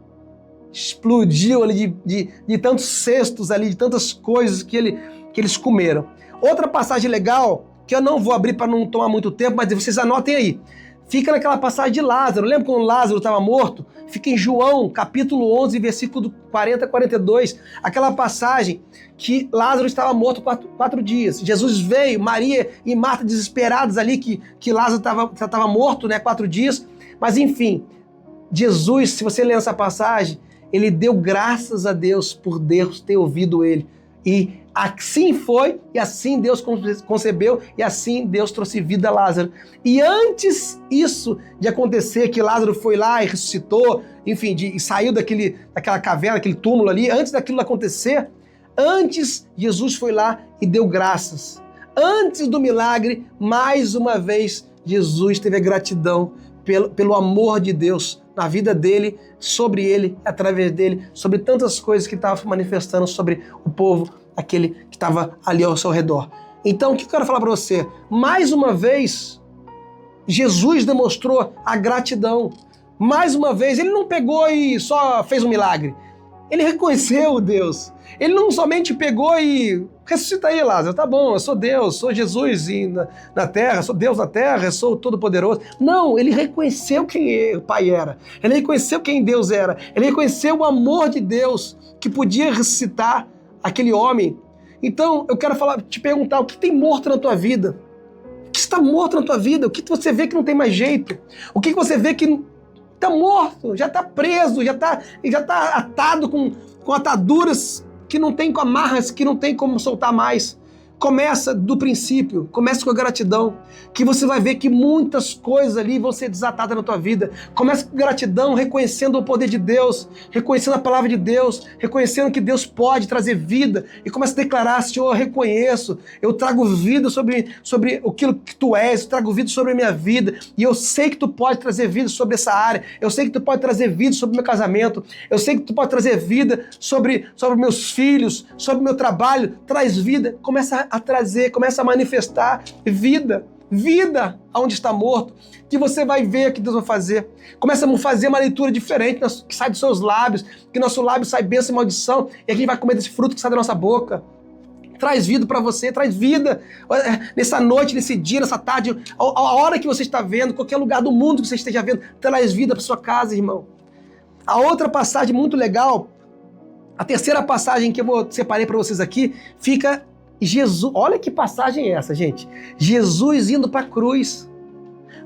explodiu ali de tantos cestos ali, de tantas coisas que eles comeram. Outra passagem legal, que eu não vou abrir para não tomar muito tempo, mas vocês anotem aí. Fica naquela passagem de Lázaro. Lembra quando Lázaro estava morto? Fica em João, capítulo 11, versículo 40 a 42. Aquela passagem que Lázaro estava morto 4 dias. Jesus veio, Maria e Marta desesperados ali que Lázaro estava morto, 4 dias. Mas enfim, Jesus, se você ler essa passagem, ele deu graças a Deus por Deus ter ouvido ele. E assim foi, e assim Deus concebeu, e assim Deus trouxe vida a Lázaro. E antes isso de acontecer, que Lázaro foi lá e ressuscitou, enfim, e saiu daquela caverna, aquele túmulo ali, antes daquilo acontecer, antes Jesus foi lá e deu graças. Antes do milagre, mais uma vez, Jesus teve a gratidão pelo amor de Deus na vida dele, sobre ele, através dele, sobre tantas coisas que estavam manifestando sobre o povo, aquele que estava ali ao seu redor. Então, o que eu quero falar para você? Mais uma vez, Jesus demonstrou a gratidão. Mais uma vez, ele não pegou e só fez um milagre. Ele reconheceu Deus. Ele não somente pegou e ressuscita aí, Lázaro, tá bom, eu sou Deus, sou Jesus na terra, sou Deus na terra, sou todo-poderoso. Não, ele reconheceu quem o Pai era. Ele reconheceu quem Deus era. Ele reconheceu o amor de Deus que podia ressuscitar aquele homem. Então, eu quero te perguntar, o que tem morto na tua vida? O que está morto na tua vida? O que você vê que não tem mais jeito? O que você vê que está morto, já está preso, já está atado com ataduras que não tem, com amarras que não tem como soltar mais. Começa do princípio, começa com a gratidão, que você vai ver que muitas coisas ali vão ser desatadas na tua vida. Começa com gratidão, reconhecendo o poder de Deus, reconhecendo a palavra de Deus, reconhecendo que Deus pode trazer vida, e começa a declarar: Senhor, eu reconheço, eu trago vida sobre aquilo que Tu és, eu trago vida sobre a minha vida, e eu sei que Tu pode trazer vida sobre essa área, eu sei que Tu pode trazer vida sobre o meu casamento, eu sei que Tu pode trazer vida sobre meus filhos, sobre o meu trabalho. Traz vida, começa a trazer, começa a manifestar vida aonde está morto, que você vai ver o que Deus vai fazer. Começa a fazer uma leitura diferente, que sai dos seus lábios, que nosso lábio sai bênção e maldição, e a gente vai comer desse fruto que sai da nossa boca. Traz vida para você, traz vida nessa noite, nesse dia, nessa tarde, a hora que você está vendo, qualquer lugar do mundo que você esteja vendo, traz vida para sua casa, irmão. A outra passagem muito legal, a terceira passagem que eu separei para vocês aqui, fica Jesus. Olha que passagem é essa, gente. Jesus indo para a cruz.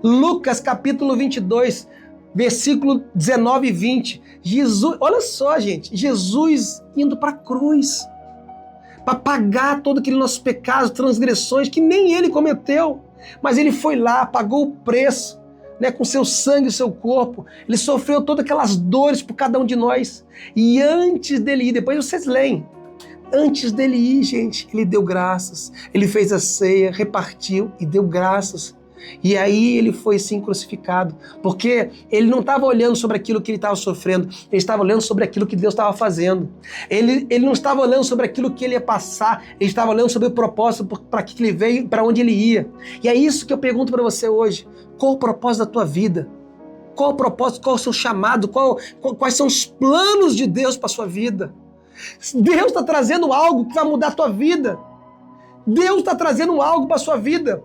Lucas capítulo 22, versículo 19 e 20. Jesus, olha só, gente, Jesus indo para a cruz para pagar todo aquele nossos pecados, transgressões que nem ele cometeu, mas ele foi lá, pagou o preço, com seu sangue e seu corpo. Ele sofreu todas aquelas dores por cada um de nós. E antes dele ir, depois vocês leem, antes dele ir, gente, ele deu graças. Ele fez a ceia, repartiu e deu graças. E aí ele foi sim crucificado, porque ele não estava olhando sobre aquilo que ele estava sofrendo, ele estava olhando sobre aquilo que Deus estava fazendo. Ele não estava olhando sobre aquilo que ele ia passar, ele estava olhando sobre o propósito, para que ele veio, para onde ele ia. E é isso que eu pergunto para você hoje: qual o propósito da tua vida? Qual o propósito, qual o seu chamado, quais são os planos de Deus para a sua vida? Deus está trazendo algo que vai mudar a tua vida. Deus está trazendo algo para a sua vida.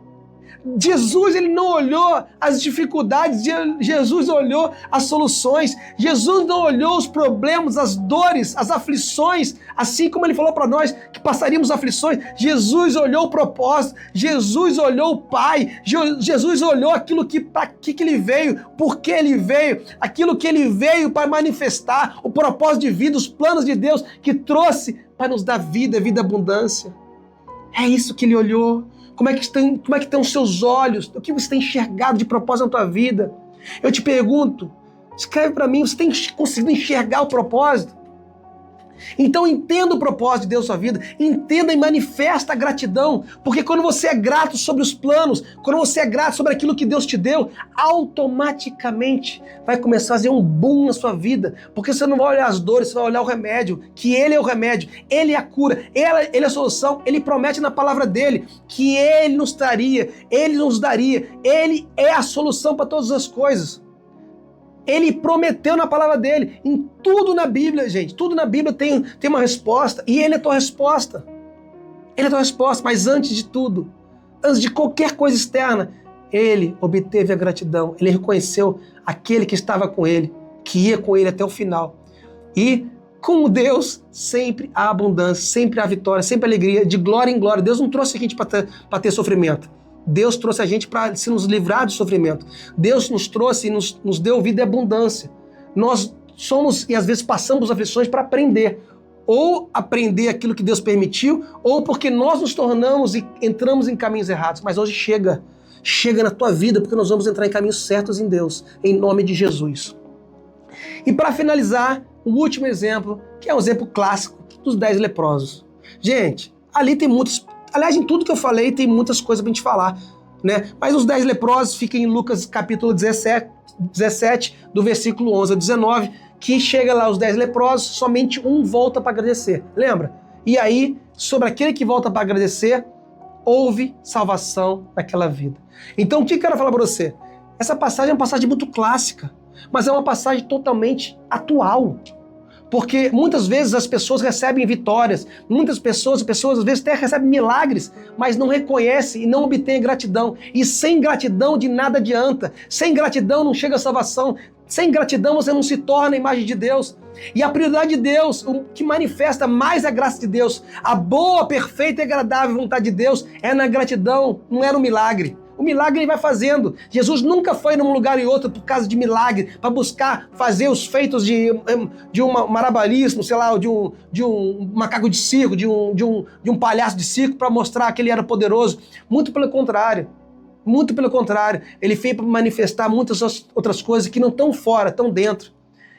Jesus, ele não olhou as dificuldades, Jesus olhou as soluções. Jesus não olhou os problemas, as dores, as aflições, assim como ele falou para nós que passaríamos aflições. Jesus olhou o propósito, Jesus olhou o Pai, Jesus olhou aquilo para que ele veio, por que ele veio, aquilo que ele veio para manifestar, o propósito de vida, os planos de Deus que trouxe para nos dar vida, vida abundância. É isso que ele olhou. Como é que estão os seus olhos? O que você tem enxergado de propósito na tua vida? Eu te pergunto, escreve para mim, você tem conseguido enxergar o propósito? Então entenda o propósito de Deus na sua vida, entenda e manifesta a gratidão, porque quando você é grato sobre os planos, quando você é grato sobre aquilo que Deus te deu, automaticamente vai começar a fazer um boom na sua vida, porque você não vai olhar as dores, você vai olhar o remédio, que Ele é o remédio, Ele é a cura, Ele é a solução, Ele promete na palavra dele que Ele nos daria, Ele é a solução para todas as coisas. Ele prometeu na palavra dele, em tudo na Bíblia, gente, tudo na Bíblia tem uma resposta, e ele é a tua resposta. Ele é a tua resposta, mas antes de tudo, antes de qualquer coisa externa, ele obteve a gratidão, ele reconheceu aquele que estava com ele, que ia com ele até o final. E com Deus sempre há abundância, sempre há vitória, sempre há alegria, de glória em glória. Deus não trouxe a gente para ter sofrimento. Deus trouxe a gente para se nos livrar do sofrimento. Deus nos trouxe e nos deu vida e abundância. Nós somos, e às vezes passamos aflições para aprender. Ou aprender aquilo que Deus permitiu, ou porque nós nos tornamos e entramos em caminhos errados. Mas hoje chega na tua vida, porque nós vamos entrar em caminhos certos em Deus, em nome de Jesus. E para finalizar, o último exemplo, que é um exemplo clássico dos 10 leprosos. Gente, ali tem muitos... Aliás, em tudo que eu falei, tem muitas coisas pra gente falar, né? Mas os 10 leprosos ficam em Lucas capítulo 17, do versículo 11 a 19, que chega lá os 10 leprosos, somente um volta para agradecer. Lembra? E aí, sobre aquele que volta para agradecer, houve salvação naquela vida. Então, o que eu quero falar para você? Essa passagem é uma passagem muito clássica, mas é uma passagem totalmente atual. Porque muitas vezes as pessoas recebem vitórias, muitas pessoas às vezes até recebem milagres, mas não reconhecem e não obtêm gratidão. E sem gratidão de nada adianta. Sem gratidão não chega a salvação. Sem gratidão você não se torna a imagem de Deus. E a prioridade de Deus, o que manifesta mais a graça de Deus, a boa, perfeita e agradável vontade de Deus é na gratidão, não é no milagre. O milagre ele vai fazendo. Jesus nunca foi num lugar e outro por causa de milagre, para buscar fazer os feitos de um marabalismo, sei lá, de um macaco de circo, de um palhaço de circo, para mostrar que ele era poderoso. Muito pelo contrário. Muito pelo contrário. Ele veio para manifestar muitas outras coisas que não estão fora, estão dentro.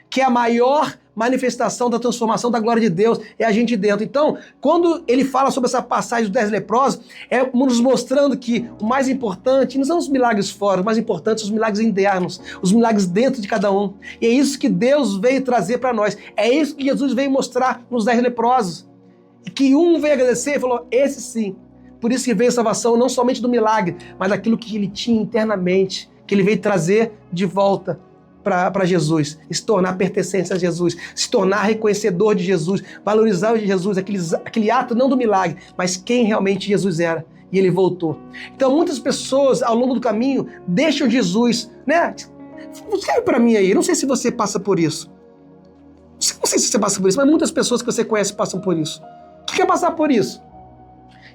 Que é a maior manifestação da transformação da glória de Deus, é a gente dentro. Então, quando ele fala sobre essa passagem dos 10 leprosos, é nos mostrando que o mais importante não são os milagres fora, o mais importante são os milagres internos, os milagres dentro de cada um. E é isso que Deus veio trazer para nós. É isso que Jesus veio mostrar nos 10 leprosos. E que um veio agradecer e falou, esse sim. Por isso que veio a salvação, não somente do milagre, mas daquilo que ele tinha internamente, que ele veio trazer de volta para Jesus, se tornar pertencente a Jesus, se tornar reconhecedor de Jesus, valorizar o de Jesus, aquele ato não do milagre, mas quem realmente Jesus era. E ele voltou. Então muitas pessoas ao longo do caminho deixam Jesus, né? Escreve para mim aí, não sei se você passa por isso. Não sei se você passa por isso, mas muitas pessoas que você conhece passam por isso. O que é passar por isso?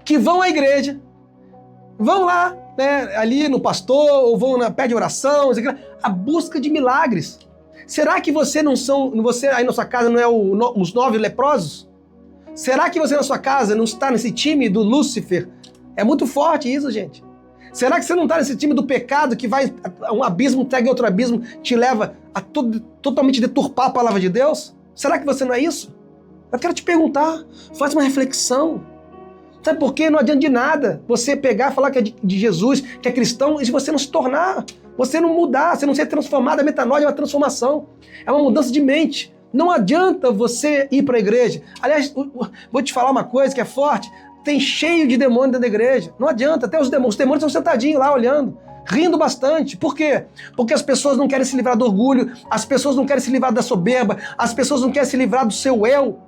Que vão à igreja, vão lá, né, ali no pastor, ou vão pede oração, a busca de milagres. Será que você aí na sua casa não é os 9 leprosos? Será que você na sua casa não está nesse time do Lúcifer? É muito forte isso, gente. Será que você não está nesse time do pecado que vai um abismo, segue outro abismo, te leva a totalmente deturpar a palavra de Deus? Será que você não é isso? Eu quero te perguntar, faz uma reflexão. Sabe por quê? Não adianta de nada você pegar e falar que é de Jesus, que é cristão, e se você não se tornar, você não mudar, você não ser transformado, a metanoia é uma transformação, é uma mudança de mente. Não adianta você ir para a igreja. Aliás, vou te falar uma coisa que é forte, tem cheio de demônio dentro da igreja. Não adianta, até os demônios estão sentadinhos lá olhando, rindo bastante. Por quê? Porque as pessoas não querem se livrar do orgulho, as pessoas não querem se livrar da soberba, as pessoas não querem se livrar do seu eu.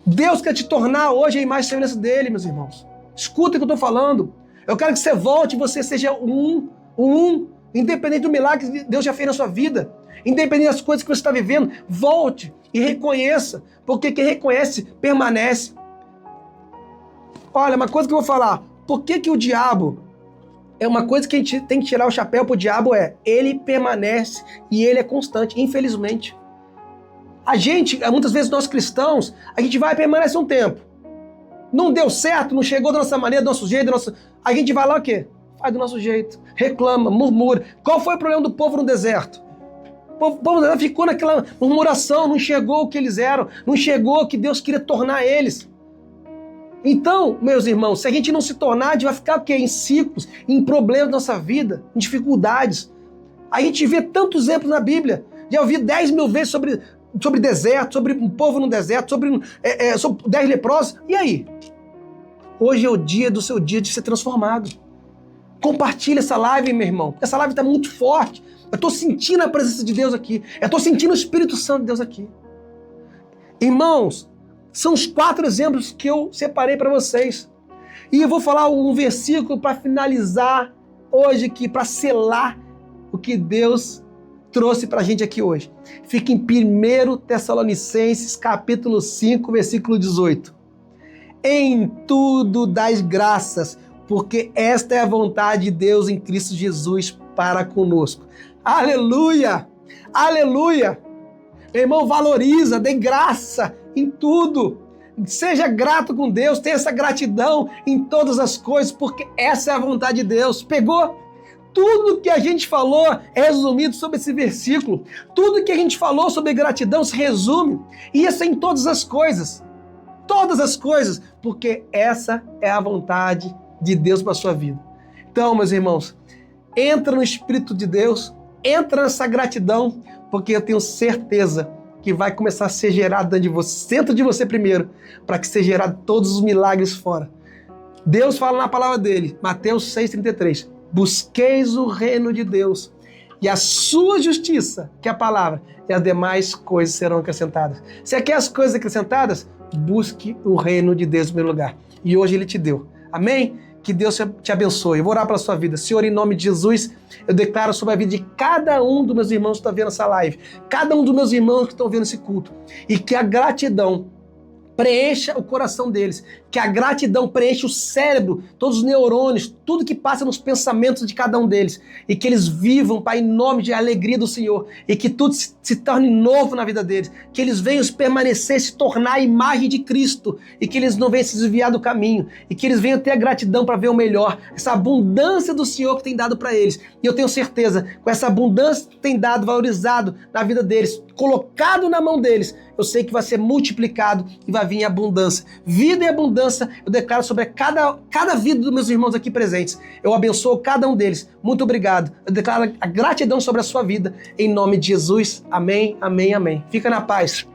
Deus quer te tornar hoje a imagem e semelhança dele, meus irmãos. Escuta o que eu estou falando. Eu quero que você volte e você seja um, independente do milagre que Deus já fez na sua vida, independente das coisas que você está vivendo, volte e reconheça, porque quem reconhece, permanece. Olha, uma coisa que eu vou falar, por que o diabo, é uma coisa que a gente tem que tirar o chapéu pro diabo, ele permanece e ele é constante, infelizmente. A gente, muitas vezes nós cristãos, a gente vai permanecer um tempo. Não deu certo, não chegou da nossa maneira, do nosso jeito, a gente vai lá o quê? Faz do nosso jeito, reclama, murmura. Qual foi o problema do povo no deserto? O povo no deserto ficou naquela murmuração, não enxergou o que eles eram, não enxergou o que Deus queria tornar eles. Então, meus irmãos, se a gente não se tornar, a gente vai ficar o quê? Em ciclos, em problemas da nossa vida, em dificuldades. A gente vê tantos exemplos na Bíblia. Já ouvi 10 mil vezes sobre deserto, sobre um povo no deserto, sobre 10 leprosos. E aí? Hoje é o dia do seu dia de ser transformado. Compartilha essa live, meu irmão. Essa live está muito forte. Eu estou sentindo a presença de Deus aqui. Eu estou sentindo o Espírito Santo de Deus aqui. Irmãos, são os 4 exemplos que eu separei para vocês. E eu vou falar um versículo para finalizar hoje aqui, para selar o que Deus trouxe para a gente aqui hoje. Fica em 1 Tessalonicenses, capítulo 5, versículo 18. Em tudo dais graças, porque esta é a vontade de Deus em Cristo Jesus para conosco. Aleluia! Aleluia! Meu irmão, valoriza, dê graça em tudo. Seja grato com Deus, tenha essa gratidão em todas as coisas, porque essa é a vontade de Deus. Pegou? Tudo que a gente falou é resumido sobre esse versículo. Tudo que a gente falou sobre gratidão se resume. E isso é em todas as coisas. Todas as coisas. Porque essa é a vontade de Deus para a sua vida. Então, meus irmãos, entra no Espírito de Deus, entra nessa gratidão, porque eu tenho certeza que vai começar a ser gerado dentro de você primeiro, para que seja gerado todos os milagres fora. Deus fala na palavra dele, Mateus 6,33, busqueis o reino de Deus e a sua justiça, que é a palavra, e as demais coisas serão acrescentadas. Você quer as coisas acrescentadas? Busque o reino de Deus em primeiro lugar. E hoje ele te deu. Amém? Que Deus te abençoe. Eu vou orar pela sua vida. Senhor, em nome de Jesus, eu declaro sobre a vida de cada um dos meus irmãos que estão vendo essa live, cada um dos meus irmãos que estão vendo esse culto, e que a gratidão preencha o coração deles, que a gratidão preencha o cérebro, todos os neurônios, tudo que passa nos pensamentos de cada um deles, e que eles vivam, Pai, em nome de alegria do Senhor, e que tudo se torne novo na vida deles, que eles venham permanecer, se tornar a imagem de Cristo, e que eles não venham se desviar do caminho, e que eles venham ter a gratidão para ver o melhor, essa abundância do Senhor que tem dado para eles. E eu tenho certeza, com essa abundância que tem dado, valorizado na vida deles, colocado na mão deles, eu sei que vai ser multiplicado e vai vir em abundância. Vida e abundância eu declaro sobre cada vida dos meus irmãos aqui presentes. Eu abençoo cada um deles. Muito obrigado. Eu declaro a gratidão sobre a sua vida. Em nome de Jesus. Amém, amém, amém. Fica na paz.